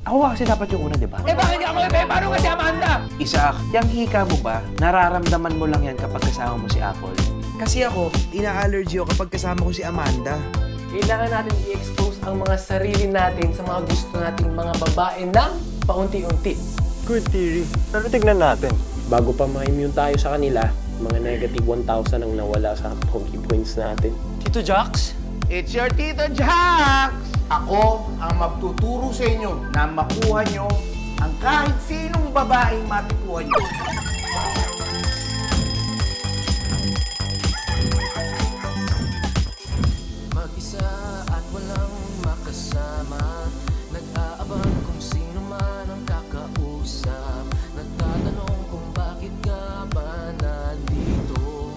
Ako kasi dapat yung una, di ba? Eh bakit ako eh? Paano kasi Amanda? Isaac, yung hika mo ba, nararamdaman mo lang yan kapag kasama mo si Apple? Kasi ako, ina-allergy ako kapag kasama ko si Amanda. Kailangan natin i-expose ang mga sarili natin sa mga gusto nating mga babae ng paunti-unti. Good theory. Pero tignan natin. Bago pa ma-immune tayo sa kanila, mga negative 1,000 ang nawala sa hockey points natin. Tito Jax? It's your Tito Jax! Ako ang magtuturo sa inyo na makuha nyo ang kahit sinong babaeng matipuhan nyo. Mag-isa at walang makasama, nag-aabang kung sino man ang kakausap, nagtatanong kung bakit ka ba nandito.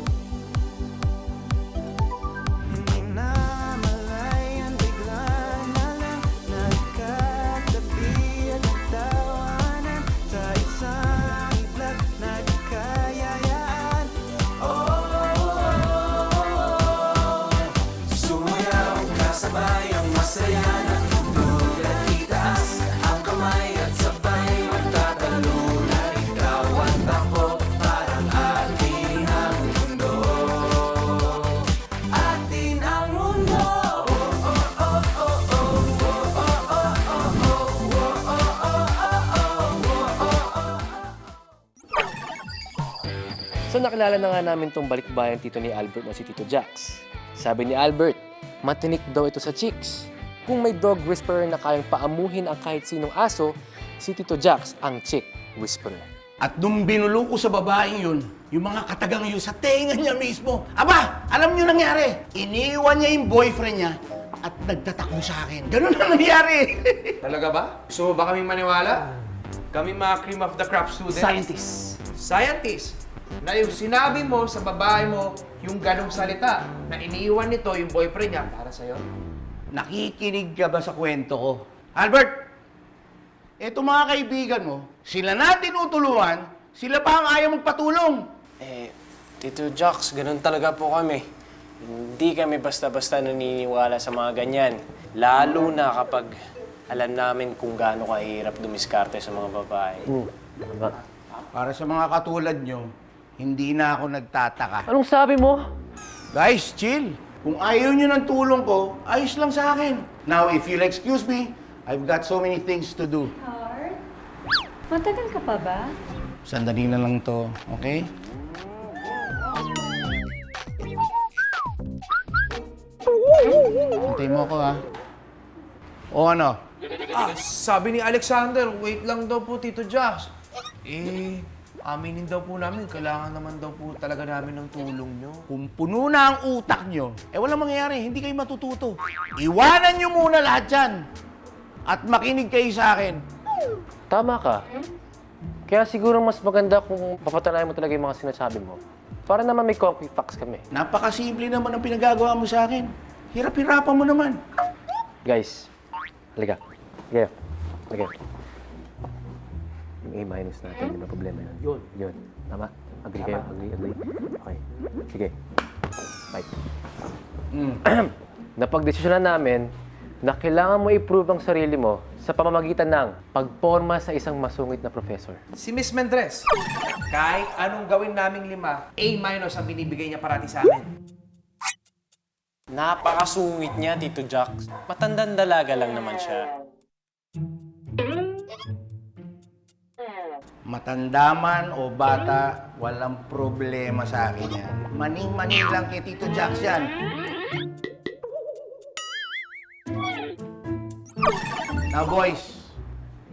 Hindi na malayan, bigla na lang nagkatabi at nagtawanan sa isang iblak nagkayayaan. Sumayaw, kasabay ang masaya na tugtog at itaas ang kamay at sabay magtatalunan. Ikaw ang takbo, parang atin ang mundo. Atin ang mundo. So nakilala na nga namin tong balikbayan tito ni Albert na si Tito Jax. Sabi ni Albert, matinik daw ito sa chicks. Kung may dog whisperer na kayang paamuhin ang kahit sinong aso, si Tito Jax ang chick whisperer. At nung binulo ko sa babaeng yun, yung mga katagang yun sa tenga niya mismo, aba, alam niyo nangyari. Iniwan niya yung boyfriend niya at nagtatakbo sa akin. Ganun ang nangyari. Talaga ba? Gusto mo ba kaming maniwala? Kami mga cream of the crop students. Scientists. Na yung sinabi mo sa babae mo yung ganong salita na iniiwan nito yung boyfriend niya para sa'yo. Nakikinig ka ba sa kwento ko? Albert, eto mga kaibigan mo, sila na tinutulungan, sila pa ang ayaw magpatulong. Tito Jax, ganun talaga po kami. Hindi kami basta-basta naniniwala sa mga ganyan. Lalo na kapag alam namin kung gaano kahirap dumiskarte sa mga babae. Para sa mga katulad nyo, hindi na ako nagtataka. Anong sabi mo? Guys, chill. Kung ayaw nyo ng tulong ko, ayos lang sa akin. Now, if you'll excuse me, I've got so many things to do. Heart? Matagal ka pa ba? Sandali na lang to, okay? Antay mo ako, ha? O ano? Sabi ni Alexander, wait lang daw po, Tito Jax. Aminin daw po namin, kailangan naman daw po talaga namin ng tulong nyo. Kung puno na ang utak nyo, walang mangyayari, hindi kayo matututo. Iwanan nyo muna lahat yan. At makinig kayo sa akin. Tama ka. Kaya siguro mas maganda kung papatanayan mo talaga yung mga sinasabi mo. Para naman may concrete facts kami. Napakasimple naman ang pinagagawa mo sa akin. Hirap-hirapan mo naman. Guys, halika. Halika. Halika. Yung A- natin, di ba problema yun? Yun. Tama? Agree kayo? Agree. Okay. Sige. Bye. Napagdesisyonan namin na kailangan mo i-prove ang sarili mo sa pamamagitan ng pagporma sa isang masungit na professor. Si Miss Mendres, kahit anong gawin naming 5, A- ang binibigay niya parati sa amin. Napakasungit niya, Tito Jax. Matandang dalaga lang naman siya. Matanda man o bata, walang problema sa akin yan. Maning-maning lang kay Tito Jax yan. Now boys,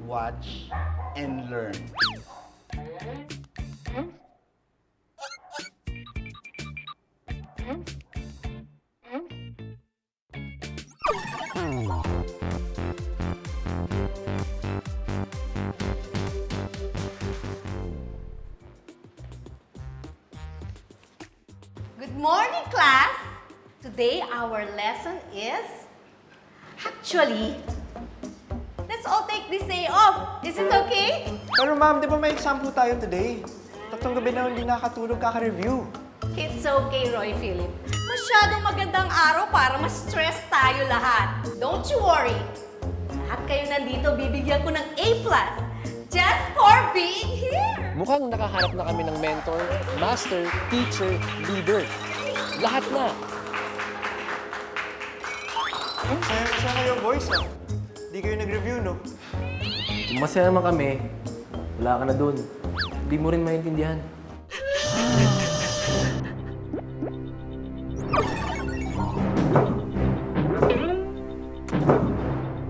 watch and learn. Good morning, class! Today, our lesson is... Actually, let's all take this day off. Is it okay? Pero ma'am, di ba may exam po tayo today? Tatlong gabi na hindi nakakatulog, kaka-review. It's okay, Roy Philip. Masyadong magandang araw para ma-stress tayo lahat. Don't you worry. lahat kayo nandito, bibigyan ko ng A+. Just for being here! Mukhang nakahanap na kami ng mentor, master, teacher, leader. Lahat na. Saan kayo, boys, ah? Di kayo nag-review, no? Masaya naman kami. Wala ka na dun. Hindi mo rin maintindihan.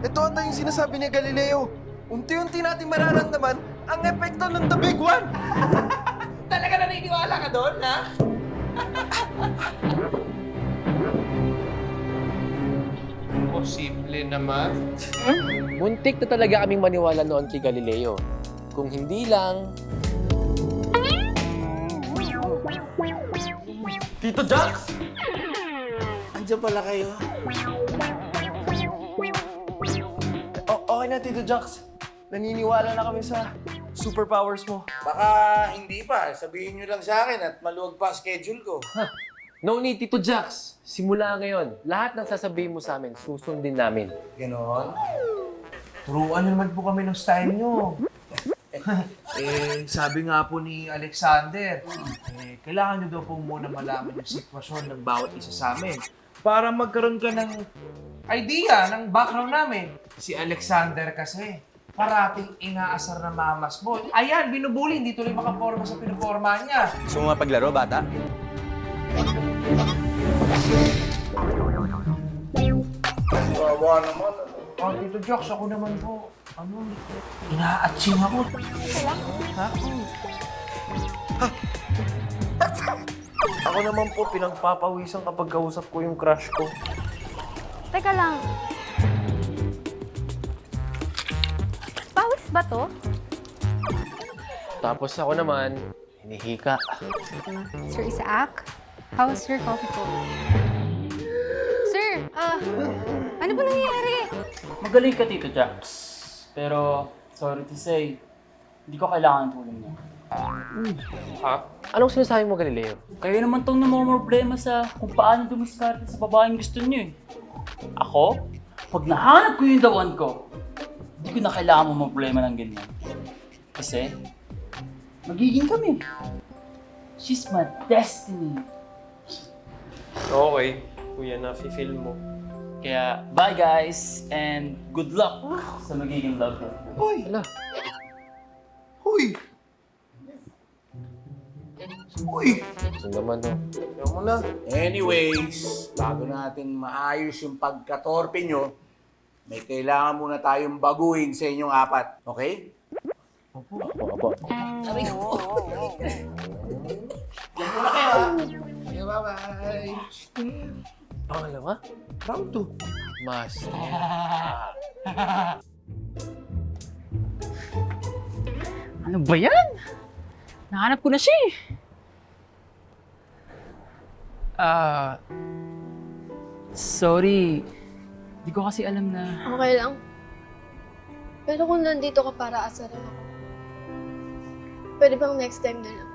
Ito ata yung sinasabi ni Galileo. Unti-unti natin mararamdaman ang epekto ng The Big One. Talaga naniniwala ka doon, ha? Posible naman. Muntik na talaga kaming maniwala noon kay Galileo. Kung hindi lang, Tito Jax! Andiyan pala kayo. Okay na, Tito Jax. Naniniwala na kami sa superpowers mo. Baka hindi pa. Sabihin nyo lang sa akin at maluwag pa schedule ko. no need, Tito Jax. Simula ngayon, lahat ng sasabihin mo sa amin, susundin namin. Ganon. Turuan naman po kami ng style nyo. Sabi nga po ni Alexander, kailangan nyo daw po muna malaman yung sitwasyon ng bawat isa sa amin para magkaroon ka ng idea ng background namin. Si Alexander kasi, parating inaasar na mamas mo. Ayan, binubuli, hindi tuloy makaporma sa pinuporma niya. Gusto mo mapaglaro, bata? Wawa naman. Oh, Tito Jox, ako naman po, ina-atching ako. Ako naman po, pinagpapawisan kapag kausap ko yung crush ko. Teka lang. Pawis ba to? Tapos ako naman, hinihika. Sir Isaac, how's your coffee po? Sir, ano ba nangyayari? Magaling ka, Tito Jax. Pero, sorry to say, hindi ko kailangan ng tulong niya. Anong sinasabi mo, Galileo? Kayo naman tong namumroblema sa kung paano dumiskarte sa babaeng gusto niyo eh. Ako, pag nahanap ko yung the one ko, hindi ko na kailangan mo problema ng ganyan. Kasi, magiging kami. She's my destiny. Okay, kuya, na-feel mo. Kaya, bye guys, and good luck sa magiging love life. Hoy! Ala, Hoy! Hoy! yun naman no. Ikaw mo na. Anyways, bago natin maayos yung pagkatorpe nyo, may kailangan muna tayong baguhin sa inyong apat. Okay? Opo. Okay, bye-bye. Pangalawa? Round 2. Mas. Ano ba yan? Nahanap ko na siya eh. Sorry. Di ko kasi alam na... Okay lang. Pero kung nandito ka para asaran ako, pwede bang next time na lang?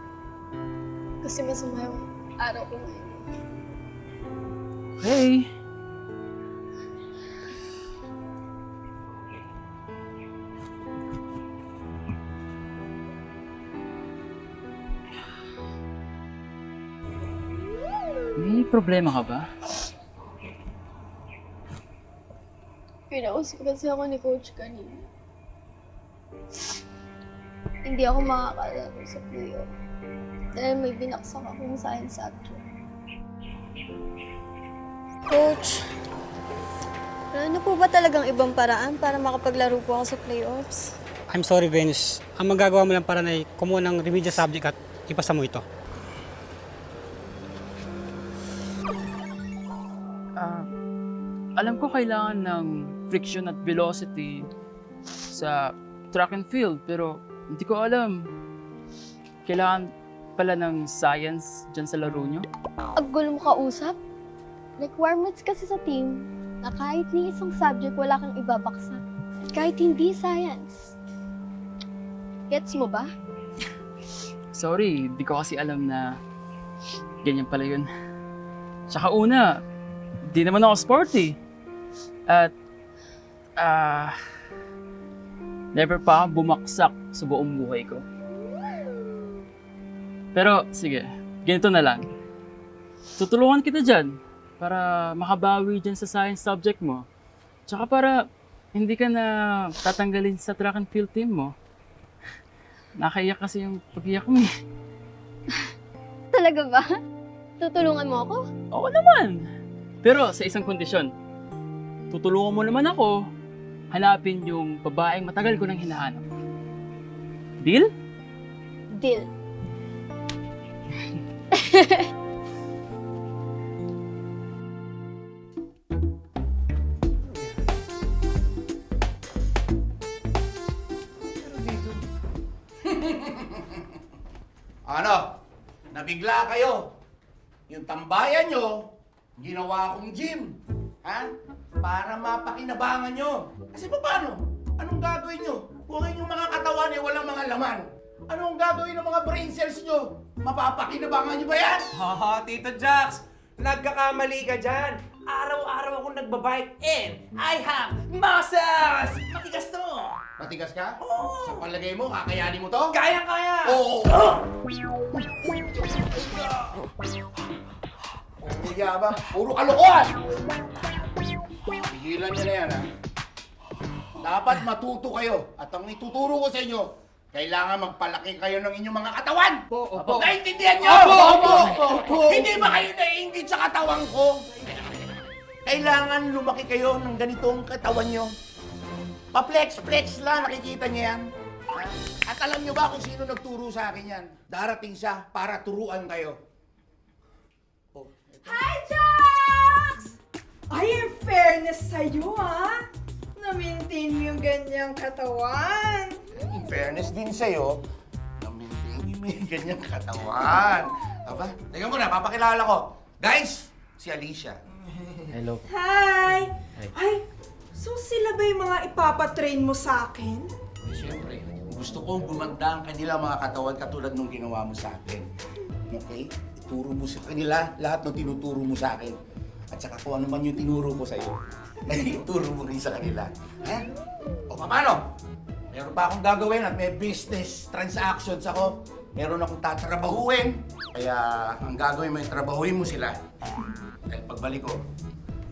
Kasi masama yung araw ko ngayon. Hey! May problema ka ba? Pinausap kasi ako ni Coach kanina. Hindi ako makakalaro sa playoff dahil may binaksak akong science subject. Coach, ano po ba talagang ibang paraan para makapaglaro po ako sa playoffs? I'm sorry, Venus. Ang magagawa mo lang para na kumuha ng remedial subject at ipasa mo ito. Alam ko kailangan ng friction at velocity sa track and field, pero hindi ko alam. Kailangan pala ng science dyan sa laro nyo? Ang gulo mo kausap? Requirements kasi sa team na kahit ni isang subject wala kang ibabaksak. Kahit hindi science. Gets mo ba? Sorry, di ko kasi alam na ganyan pala yun. Tsaka una, di naman ako sporty. At, Never pa akong bumaksak sa buong buhay ko. Pero, sige, ganito na lang. Tutulungan kita dyan para makabawi dyan sa science subject mo. Tsaka para hindi ka na tatanggalin sa track and field team mo. Nakaiyak kasi yung pag-iyak mo eh. Talaga ba? Tutulungan mo ako? Oo naman! Pero sa isang kondisyon, tutulungan mo naman ako hanapin yung babaeng matagal ko nang hinahanap. Deal? Deal. Ano? Nabigla kayo. Yung tambayan nyo, ginawa kong gym. Ha? Para mapakinabangan nyo. Kasi paano? Anong gagawin nyo? Kung yung mga katawan eh walang mga laman. Anong gagawin ng mga brain cells nyo? Mapapakinabangan nyo ba yan? Tito Jax, nagkakamali ka dyan. Araw-araw akong nagbabike and I have muscles! Matigas to! Matigas ka? Oo. Sa palagay mo, kakayanin mo to? Kaya-kaya! Oo! Ang yabang, puro kalokohan! Pigilan niyo na yan, ha? Dapat matuto kayo. At ang ituturo ko sa inyo, kailangan magpalaki kayo ng inyong mga katawan! Opo. Naintindihan niyo? Opo. Hindi ba kayo naiingit sa katawan ko? Kailangan lumaki kayo ng ganitong katawan nyo. Pa-flex-flex lang, nakikita niyo yan. At alam niyo ba kung sino nagturo sa akin yan? Darating siya para turuan kayo. Hi, Jax! Ay, in fairness sa'yo, ha? Na-maintain mo yung ganyang katawan. In fairness din sa'yo, na-maintain niyo may ganyang katawan. Aba, teka muna, papakilala ko. Guys, si Alicia. Hello. Hi! Ay, so sila ba yung mga ipapatrain mo sa akin? Siyempre, gusto kong gumanda ang kanila mga katawan katulad nung ginawa mo sa akin. Okay? Ituro mo sa kanila lahat ng tinuturo mo sa akin. At saka kung ano man yung tinuro ko sa'yo, ay ituro mo rin sa kanila. Ha? O paano? Meron pa akong gagawin at may business transactions ako. Meron akong tatrabahuin. Kaya ang gagawin mo, trabahuin mo sila. Dahil pagbalik ko,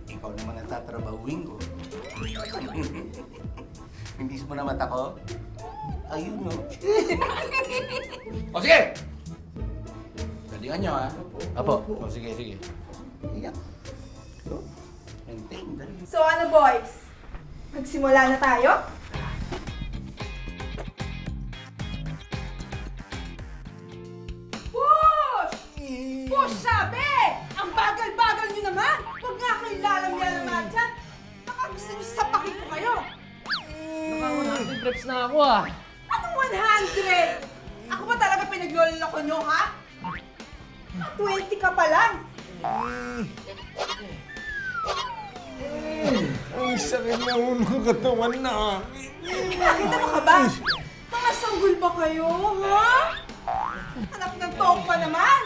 ikaw naman ang tatrabahuin ko. Hindi mo na mata ko? Ayun, no? O sige! Galingan nyo, ha? Apo. O sige, sige. Iyak. Maintain, dali. So ano, boys? Magsimula na tayo? Push! Push, sabi! Ang bagal-bagal nyo naman! Huwag nga kayo lalamya-lamya dyan! Baka gusto nyo sapakin ko kayo! Naka 100 reps na ako ah. Anong 100? Ako ba talaga pinagloloko nyo, ha? 20 ka pa lang! Ang sakit na unang katawan na. Nakita mo ka ba? Mga sanggol ba kayo, ha? Anak ng toog pa naman!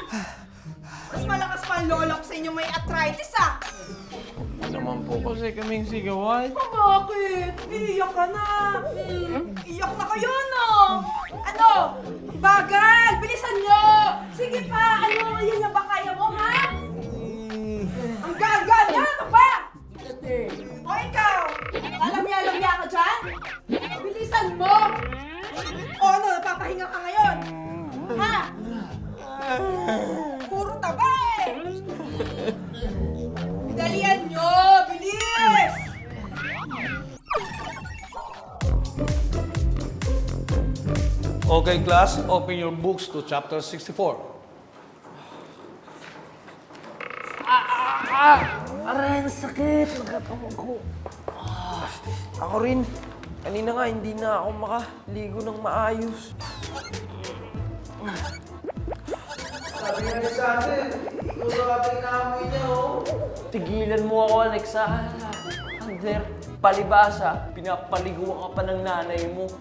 Mas malakas pa ang lola ko sa inyo may arthritis, ah! Naman po kasi kaming sigawan. Bakit? Iiyak ka na. Iiyak na kayo, no? Ano? Bagal! Bilisan nyo! Sige pa! Ano? Yan na ba kaya mo, ha? Ang gagal! Yan ka ba? O ikaw? Alamya-lamya ka dyan? Bilisan mo! O ano? Napapahinga ka ngayon? Ha? Puro taba eh! Dalian nyo! Bilis! Okay, class, open your books to chapter 64. Aray, nasakit! Nagkatawa ko. Ako rin. Kanina nga, hindi na ako makaligo ng maayos. Sabi nga niya sa atin, ikaw dapat inaamoy niya, oh. Tigilan mo ako, Alexa. Under, palibasa, pinapaliguan ka pa ng nanay mo.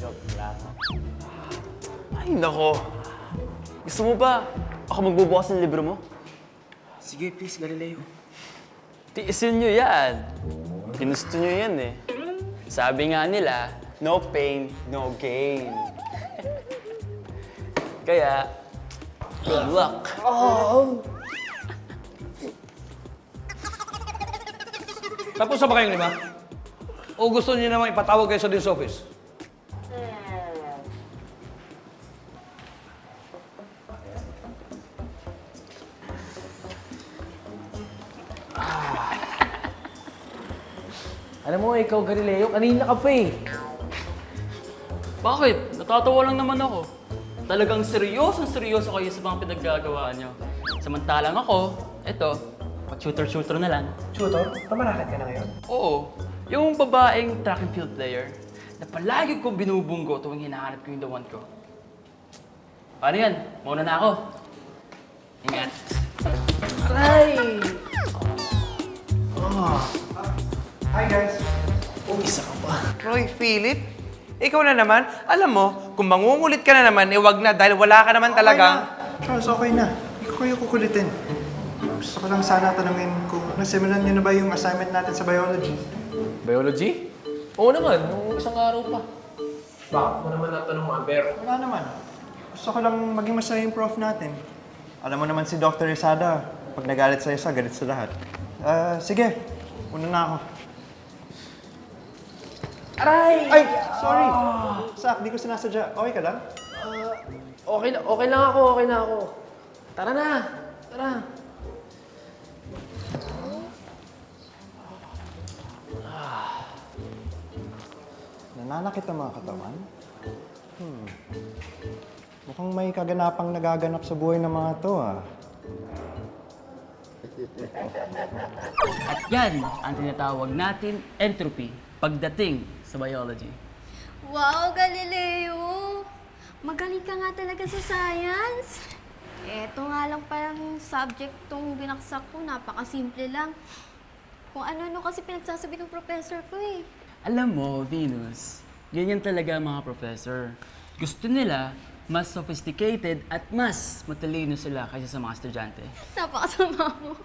Joke lang. Ay, nako. Gusto mo ba ako magbubukas ng libro mo? Sige, please, Galileo. Tiisin nyo yan. Ginusto nyo yan eh. Sabi nga nila, no pain, no gain. Kaya, good luck. Tapos na ba kayong lima? O gusto niyo naman ipatawag kayo sa this office? Alam mo, ikaw, Galileo, kanina ka pa eh. Bakit? Natatawa lang naman ako. Talagang seryoso kayo sa mga pinaggagawaan nyo. Samantalang ako, eto, shooter na lang. Tutor, pamarakat ka na ngayon? Oo, yung babaeng track and field player na palagi kong binubunggo tuwing hinahanap ko yung the one ko. Paano yan? Mauna na ako. Ingat. Ay! Hi guys. Isa ka pa. Roy Philip, ikaw na naman. Alam mo, kung mangungulit ka na naman, wag na dahil wala ka naman talagang... Charles, okay na. Hindi ko kayo kukulitin. Gusto ko lang sana tanungin kung nasimulan niyo na ba yung assignment natin sa biology? Biology? Oo naman, nung isang araw pa. Bakit mo naman natanong, Amber? Wala naman. Gusto ko lang maging masaya yung prof natin. Alam mo naman si Dr. Isada, pag nagalit sa isa, galit sa lahat. Sige, una na ako. Aray! Ay! Sorry! Sak, di ko sinasadya. Okay ka lang? Okay na ako. Tara na! Tara! Nananakit ang mga katawan? Mukhang may kaganapang nagaganap sa buhay ng mga to, ah. At yan ang tinatawag natin entropy pagdating sa biology. Wow, Galileo! Magaling ka nga talaga sa science. Eto nga lang palang subject tong binaksak ko, napakasimple lang. Kung ano-ano kasi pinagsasabi ng professor ko eh. Alam mo, Venus, ganyan talaga ang mga professor. Gusto nila mas sophisticated at mas matalino sila kaysa sa mga estudyante. Napakasama mo.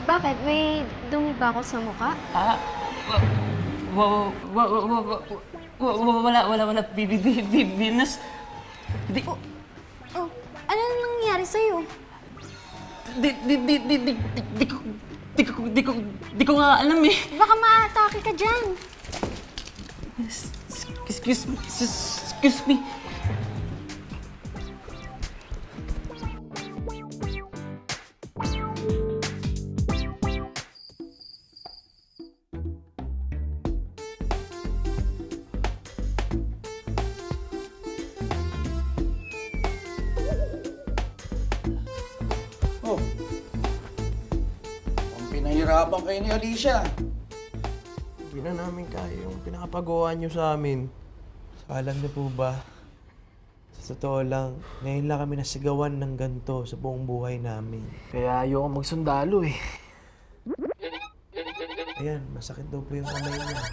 Bakit? May dumi ba ako sa mukha? Wala, Venus. Oh, ano nangyari sa'yo? Di ko nga alam eh. Baka ma-atake ka dyan. Excuse me. Oh. Ang pinahirapan kayo ni Alicia. Hindi na namin kaya yung pinakapagawa niyo sa amin. Alam niyo po ba, sa totoo lang, ngayon lang kami nasigawan ng ganito sa buong buhay namin. Kaya ayoko magsundalo eh. Ayan, masakit daw po yung kamay niya.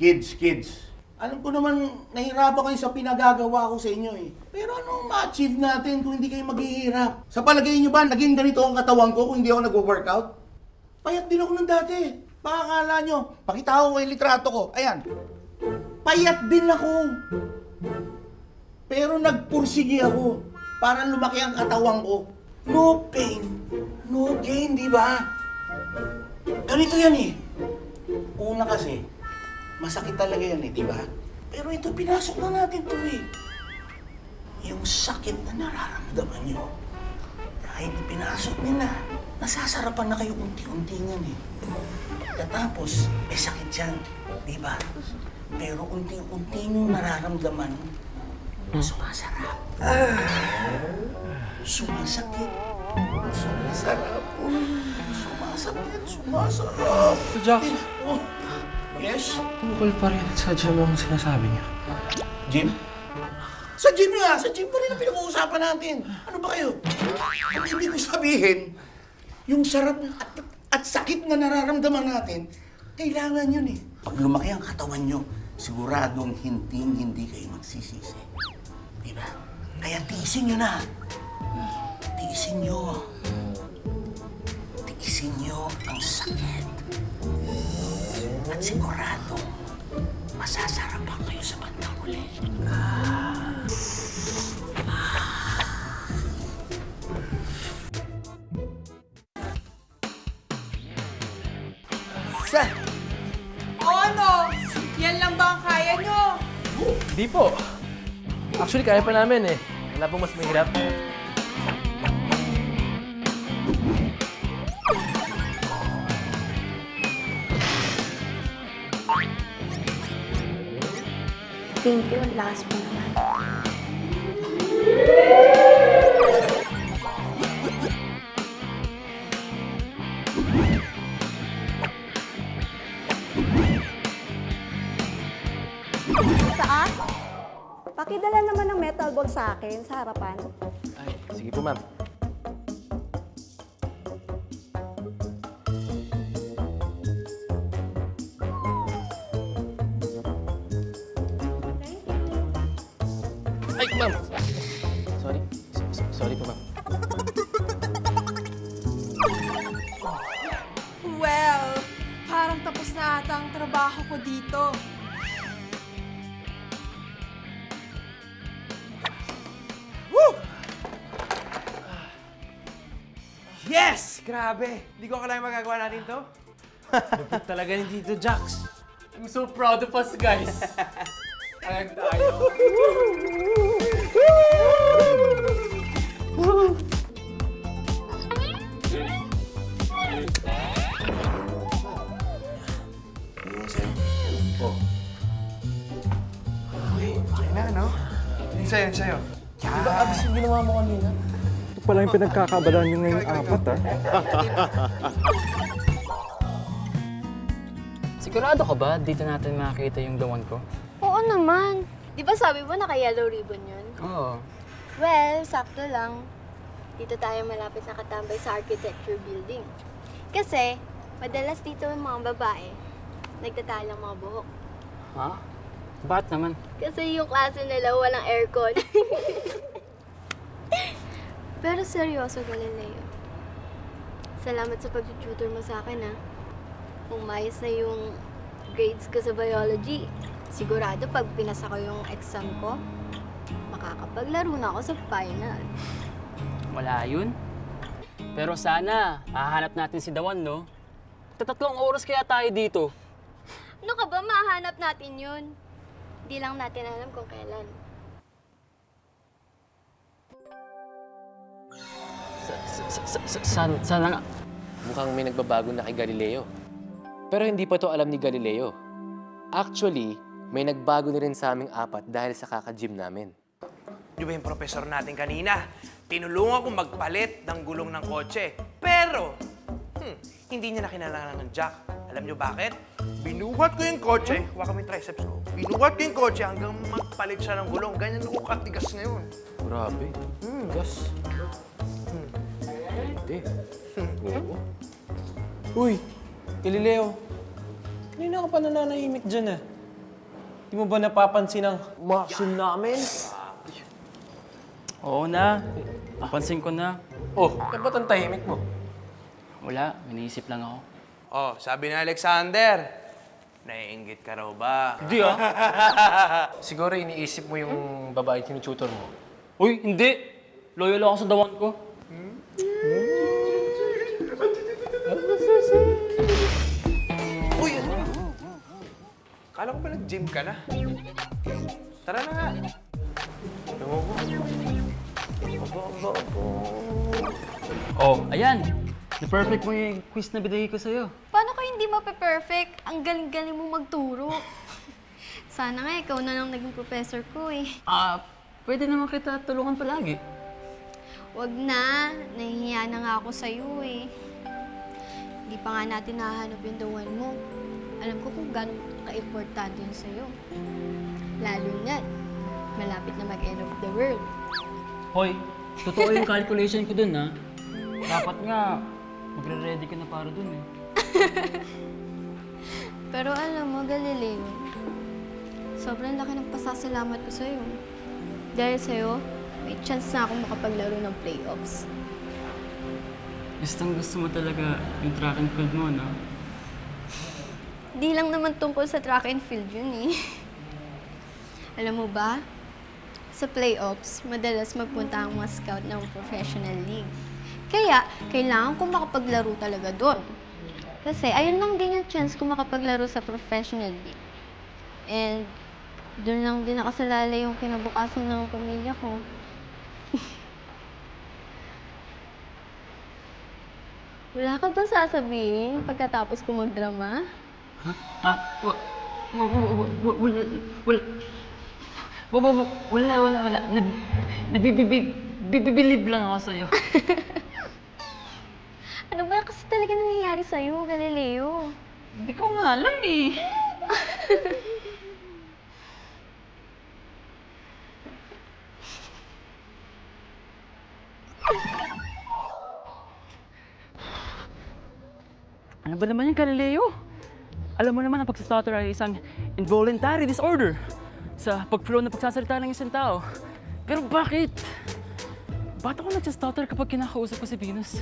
Kids. Alam ko naman, nahirapan kayo sa pinagagawa ko sa inyo eh. Pero anong ma-achieve natin kung hindi kayo maghihirap? Sa palagay niyo ba, naging ganito ang katawan ko kung hindi ako nag-workout? Payat din ako ng dati. Baka akala nyo, pakita ko yung litrato ko. Ayan. Payat din ako. Pero nagpursige ako para lumaki ang katawan ko. No pain, no gain, di ba? Ganito yan eh. Una kasi, masakit talaga yan eh, di ba? Pero ito, pinasok na natin to eh. Yung sakit na nararamdaman nyo, dahil pinasok nila, nasasarapan na kayo unti-untingan eh. Pagkatapos, may sakit yan, di ba? Pero unti-unti nyo nararamdaman na sumasarap. Sumasakit. Sumasarap. Sumasakit. Sumasarap. Jack, Yes? Bukol pa rin sa gym ang sinasabi niya. Gym? Sa gym nga! Sa gym pa rin ang pinag-uusapan natin. Ano ba kayo? Ang ibig ko sabihin, yung sarap at sakit na nararamdaman natin, kailangan yun eh. Pag lumaki ang katawan nyo, siguradong hindi kayo magsisisi. Diba? Kaya tiisin nyo na. Tiisin nyo. Tiisin nyo ang sakit. At siguradong masasarapan kayo sa bandang huli. O ano? Yan lang ba ang kaya nyo? Di po. Actually, kaya pa namin eh. Wala pong mas mahirap. Thank you. Last mo naman. Saan? Pakidala naman ng metal ball sa akin, sa harapan. Ay, sige po, ma'am. Ay, ma'am! Sorry. Sorry po, ma'am. Well, parang tapos na ata ang trabaho ko dito. Yes! Grabe! Hindi ko akalain magagawa natin to. Lupit talaga ni Tito Jax. I'm so proud of us, guys. Kaya tayo. Okay na, no? Yung sa'yo. Di ba abis yung ginawa mo kanina? Ito pala yung pinagkakabalaan nyo ngayong apat, ah. Sigurado ka ba dito natin makakita yung the one ko? Oo naman. Di ba sabi mo naka-yellow ribbon yun? Oo. Well, sakto lang. Dito tayo malapit nakatambay sa architecture building. Kasi, madalas dito yung mga babae, nagtatalang mga buhok. Ha? Bakit naman? Kasi yung klase nila walang aircon. Pero seryoso, Galileo. Salamat sa pag-tutor mo sa akin, ha. Kung maayos na yung grades ko sa biology, sigurado pag pinasa ko yung exam ko, makakapaglaro na ako sa final. Wala yun. Pero sana, hahanap natin si Dawan, no? 3 oras kaya tayo dito. Ano ka ba? Mahanap natin yun. Di lang natin alam kung kailan. Sana nga. Mukhang may nagbabago na kay Galileo. Pero hindi pa to alam ni Galileo. Actually, may nagbago na rin sa aming apat dahil sa kaka-gym namin. Di ba yung professor natin kanina? Tinulungan ko magpalit ng gulong ng kotse. Pero, hindi niya na kinailangan ng jack. Alam niyo bakit? Binuhat ko yung kotse, waka mo yung triceps ko. Binuhat ko yung kotse hanggang magpalit siya ng gulong. Ganyan ako katigas ngayon. Grabe. Gas. Hindi. Oo. Uy, Galileo. Kanina ka pa nananahimik dyan, ah. Di mo ba napapansin ang muscle namin? Oo na. Napansin ko na. Oh, ba't ang tahimik mo? Wala, iniisip lang ako. Oh, sabi ni Alexander, naiinggit ka raw ba? Hindi, ah. Siguro iniisip mo yung babae tinututor mo. Uy, hindi! Loyal ako sa Dawan ko. Uy! Kala ko ba nag-gym ka na? Tara na nga. Oh, ayan! Na-perfect mo yung quiz na binigay ko sa'yo. Paano ka hindi mape-perfect? Ang galing-galing mo magturo. Sana nga ikaw na lang naging professor ko eh. Pwede naman kita tulungan palagi. Wag na. Nahihiya na nga ako sa'yo eh. Hindi pa nga natin nahanap yung the one mo. Alam ko kung gaano ka-importante yun sa'yo. Lalo na, malapit na mag-end of the world. Hoy, totoo yung calculation ko dun, ha? Dapat nga, magre-ready ka na para dun, eh. Pero alam mo, Galileo, sobrang laki ng pasasalamat ko sa'yo. Dahil sa'yo, may chance na akong makapaglaro ng playoffs. Gustong gusto mo talaga yung track and field mo, no? Di lang naman tungkol sa track and field yun eh. Alam mo ba, sa playoffs, madalas magpunta ang mga scout ng professional league. Kaya, kailangan ko makapaglaro talaga doon. Kasi ayun lang din yung chance ko makapaglaro sa professional league. And doon lang din nakasalala yung kinabukasan ng pamilya ko. Wala ka ba sasabihin pagkatapos ko magdrama? Wala. Nabibilib lang ako sa'yo. Ano ba kasi talaga nangyayari sa'yo, Galileo? Hindi ko nga alam eh. Ano ba naman yung Galileo? Alam mo naman ang pagsastutter ay isang involuntary disorder sa pag-flow na pagsasalita ng isang tao. Pero bakit? Ba't ako nagsastutter kapag kinakausap ko si Venus?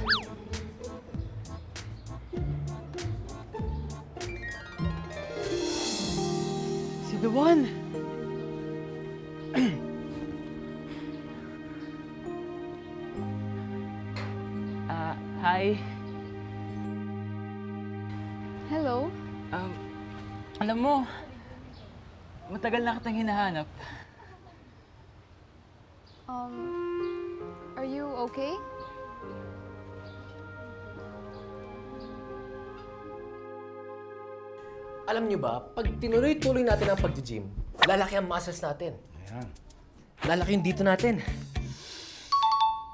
Si The One! Hi. Hello? Alam mo, matagal na kitang hinahanap. Are you okay? Alam niyo ba, pag tinuloy-tuloy natin ang pag-gym, lalaki ang muscles natin. Ayan. Lalaki yung dito natin.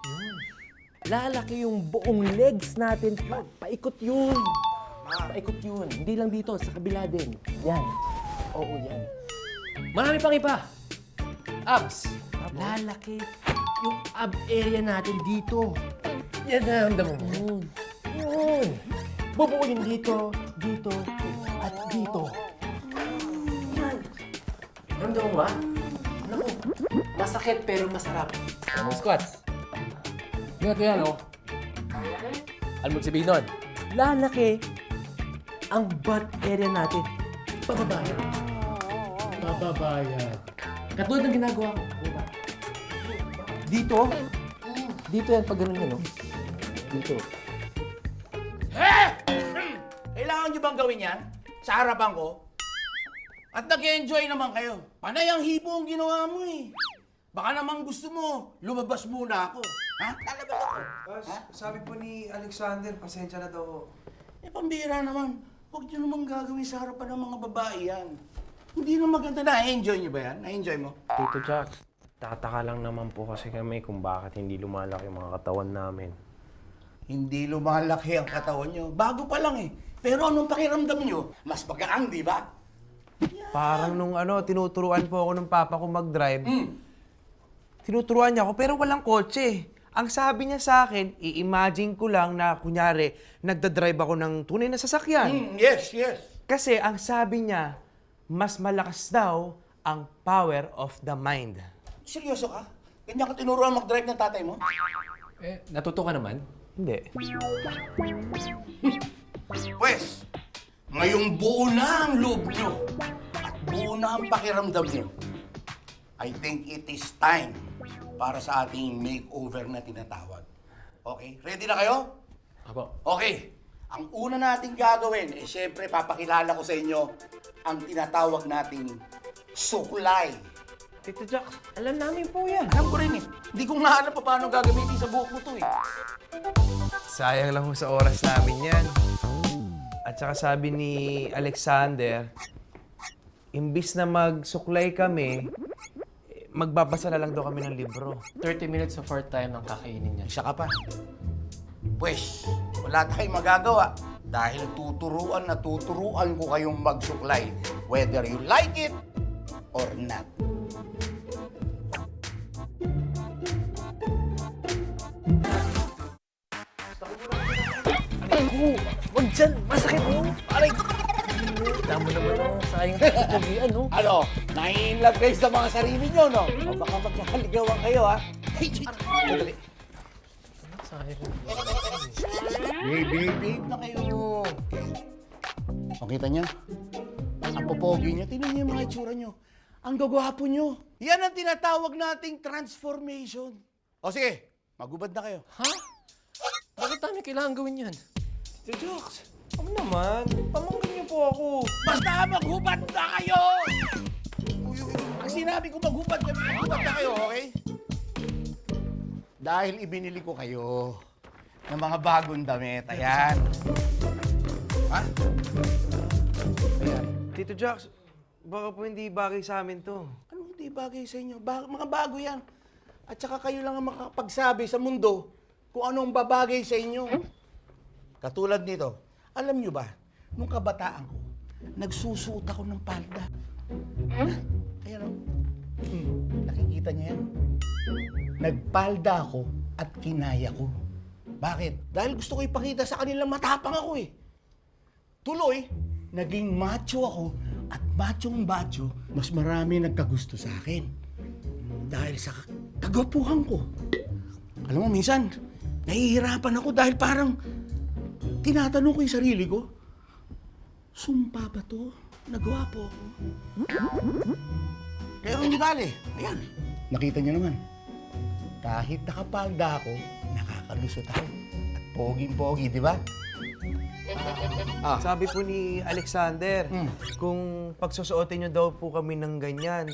Yun. Lalaki yung buong legs natin. Paikot yun. Paikot yun. Hindi lang dito, sa kabila din. Yan. Oo, yan. Marami pang iba. Abs. Lalaki yung ab area natin dito. Yan na, ramdaman mo. Yun. Yun. Bubuo yun dito, dito, at dito. Yan. Ramdaman mo ba? Naku, masakit pero masarap. Ano squats? Ingat ko yan, oh. Alam mo sabihin nun, lalaki ang butt area natin. Pababayan. Pababayan. Katulad ng ginagawa ko. Diba? Dito. Dito yan pag ganun yun, no? Dito. Kailangan nyo bang gawin yan? Sa harapan ko? At nag-enjoy naman kayo. Panay ang hipo ang ginawa mo eh. Baka naman gusto mo, lumabas muna ako. Ha? Talaga ako. Sabi po ni Alexander, pasensya na daw. Eh, pambira naman. Huwag nyo naman gagawin sa harapan ng mga babae yan. Hindi na maganda. Na-enjoy nyo ba yan? Na-enjoy mo? Tito Jack, tataka lang naman po kasi kami kung bakit hindi lumalaki yung mga katawan namin. Hindi lumalaki ang katawan nyo. Bago pa lang eh. Pero anong pakiramdam nyo? Mas magaang, di ba? Parang nung tinuturuan po ako ng papa ko mag-drive. Tinuturuan niya ako pero walang kotse. Ang sabi niya sa akin, i-imagine ko lang na kunyari, nagdadrive ako ng tunay na sasakyan. Yes. Kasi ang sabi niya, mas malakas daw ang power of the mind. Seryoso ka? Ganyan ka tinuruan mag-drive ng tatay mo? Eh, natuto ka naman? Hindi. Pwes, ngayong buo na ang loob nyo at buo na ang pakiramdam nyo, I think it is time para sa ating makeover na tinatawag. Okay? Ready na kayo? Apo. Okay. Ang una nating gagawin, syempre papakilala ko sa inyo ang tinatawag nating suklay. Tito Jack, alam namin po yan. Alam ko rin eh. Hindi ko nga alam pa paano gagamitin sa buhok mo to eh. Sayang lang ho sa oras namin yan. At saka sabi ni Alexander, imbis na magsuklay kami, magbabasa na lang daw kami ng libro. 30 minutes of our time ang kakainin niya. Isa ka pa. Pwes, wala tayong magagawa. Dahil tuturuan ko kayong magsuklay, whether you like it or not. Wag dyan! Masakit mo! Aray! Tama naman ako. Sayang kagian, no? Ano? Nai-inlove kayo sa mga sarili nyo, no? O baka magkakaligawan kayo, ha? Hey, dali. Babe na kayo. Makita niya? Ang popogi niya. Tingnan niyo yung mga itsura niyo. Ang gagwapo niyo. Yan ang tinatawag nating transformation. O sige, magubad na kayo. Ha? Bakit namin kailangan gawin yan? Tito Jocks, ano naman? Pamangkin niyo po ako. Basta maghubad na kayo! Ang sinabi ko maghubad na kayo, okay? Dahil ibinili ko kayo ng mga bagong damit. Ayan. Ha? Ayan. Tito Jocks, baka po hindi bagay sa amin to. Ano hindi bagay sa inyo? Mga bago yan. At saka kayo lang ang makapagsabi sa mundo kung anong babagay sa inyo. Katulad nito, alam nyo ba, nung kabataan ko, nagsusuot ako ng palda. Ayan o. Nakikita niyo yan? Nagpalda ako at kinaya ko. Bakit? Dahil gusto ko ipakita sa kanila matapang ako eh. Tuloy, naging macho ako at machong-macho, mas marami nagkagusto sa akin. Dahil sa kagwapuhan ko. Alam mo, minsan, nahihirapan ako dahil parang tinatanong ko yung sarili ko, sumpa ba to? Nagwapo ako? Pero hindi bale. Ayan. Nakita niyo naman. Kahit nakapalda ako, nakakalusot ako. At poging-pogi, di ba? Sabi po ni Alexander, kung pagsusuotin niyo daw po kami ng ganyan.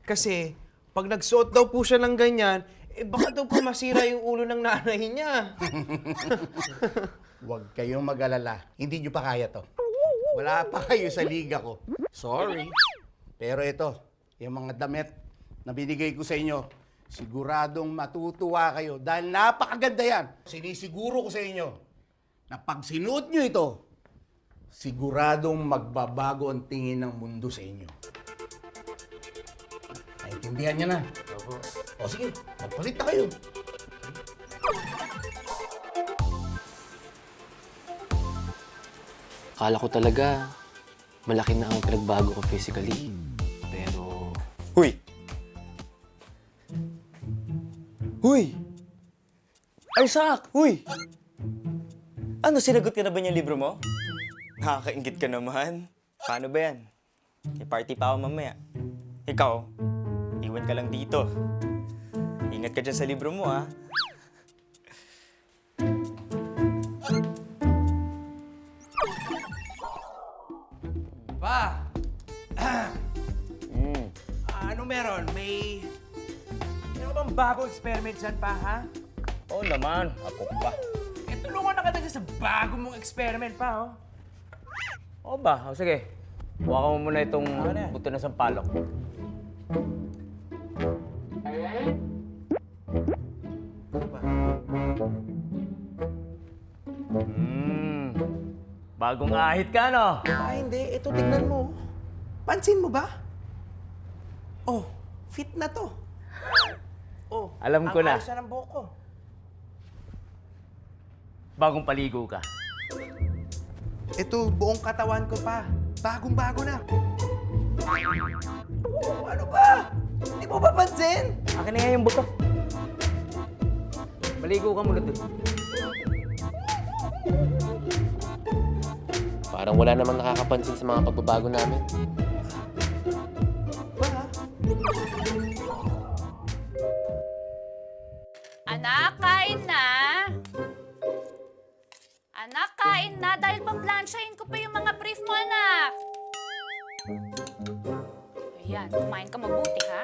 Kasi, pag nagsuot daw po siya ng ganyan, baka daw po masira yung ulo ng nanay niya. Huwag kayong mag-alala. Hindi nyo pa kaya to. Wala pa kayo sa liga ko. Sorry. Pero ito, yung mga damit na binigay ko sa inyo, siguradong matutuwa kayo dahil napakaganda yan. Sinisiguro ko sa inyo na pag sinuot nyo ito, siguradong magbabago ang tingin ng mundo sa inyo. Naintindihan niya na? O sige, magpalit na kayo. Akala ko talaga, malaki na ang pinagbago ko physically. Pero... Huy! Huy! Isaac! Huy! Ano, sinagot ka na ba niyang libro mo? Nakakaingit ka naman. Paano ba yan? May party pa ako mamaya. Ikaw, iwan ka lang dito. Ingat ka dyan sa libro mo, ha? Pa! Ano meron? May bang bagong experiment dyan, pa, ha? Oo naman, ako pa. Eh, tulungan na kita dyan sa bago mong experiment, pa, oh. Oo ba? O sige, buha mo muna itong buto na sampalok. Bagong ahit ka, no? Hindi. Ito, tignan mo. Pansin mo ba? Oh, fit na to. Oh, Alam ko na. Ang ayos na ng buhok ko. Bagong paligo ka. Ito, buong katawan ko pa. Bagong-bago na. Oh, ano ba? Hindi mo ba pansin? Akin na nga yung buto. Maligo ka muna dun. Parang wala namang nakakapansin sa mga pagbabago namin. Anak, kain na! Anak, kain na dahil paplansyahin ko pa yung mga brief mo, anak! Ayan, kumain ka mabuti, ha?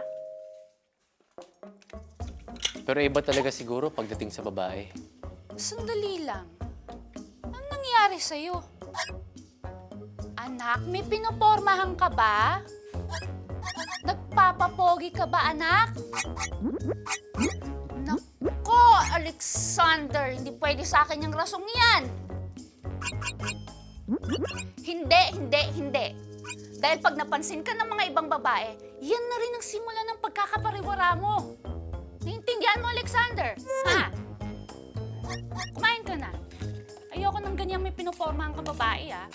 Pero iba talaga siguro pagdating sa babae. Sandali lang. Anong nangyari sa'yo? Anak, may pinopormahan ka ba? Nagpapapogi ka ba, anak? Nako, Alexander, hindi pwede sa akin yung rasong yan. Hindi, hindi, hindi. Dahil pag napansin ka ng mga ibang babae, yan na rin ang simula ng pagkakapariwara mo. Naiintindihan mo, Alexander? Ha? Kumain ka na. Ayoko ng ganyan may pinupormahan ka babae, ah.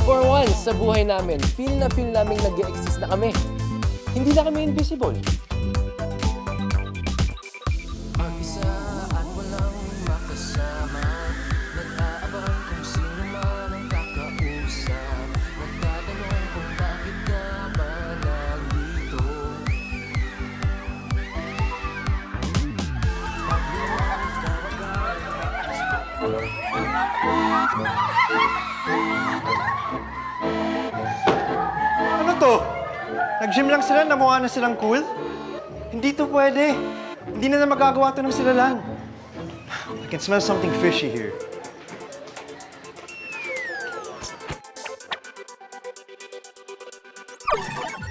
For once sa buhay namin, feel namin nag-e-exist na kami. Hindi na kami invisible. Mag-isa at walang makasama, nag-aabangan kung sino man ang kakausap, nagtatanong kung bakit ka ba nandito. Ano to? Nag-gym lang sila, namuha na silang cool? Hindi to pwede. Hindi na magagawa to ng sila lang. I can smell something fishy here.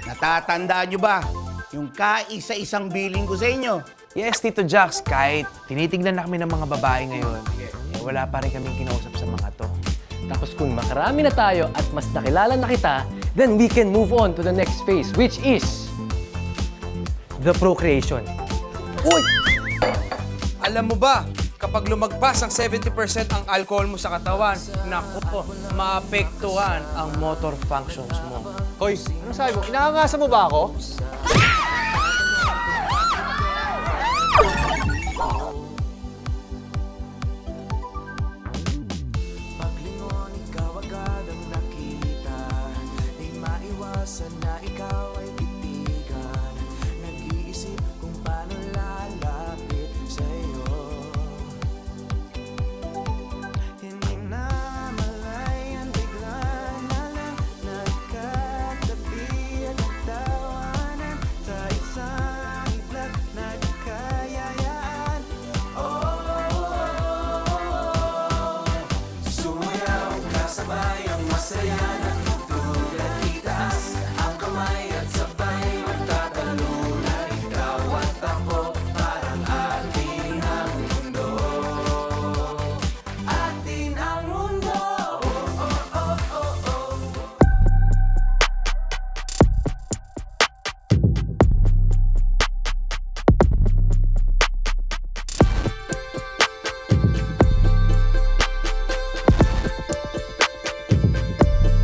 Natatandaan nyo ba yung kaisa-isang billing ko sa inyo? Yes, Tito Jax, kahit tinitignan na kami ng mga babae ngayon, wala pa rin kaming kinausap sa mga to. Tapos kung makarami na tayo at mas nakilala na kita, then we can move on to the next phase, which is the procreation. Uy! Alam mo ba, kapag lumagpas ang 70% ang alcohol mo sa katawan, naku, maapektuhan ang motor functions mo. Hoy, ano sabi mo? Inaangasa mo ba ako?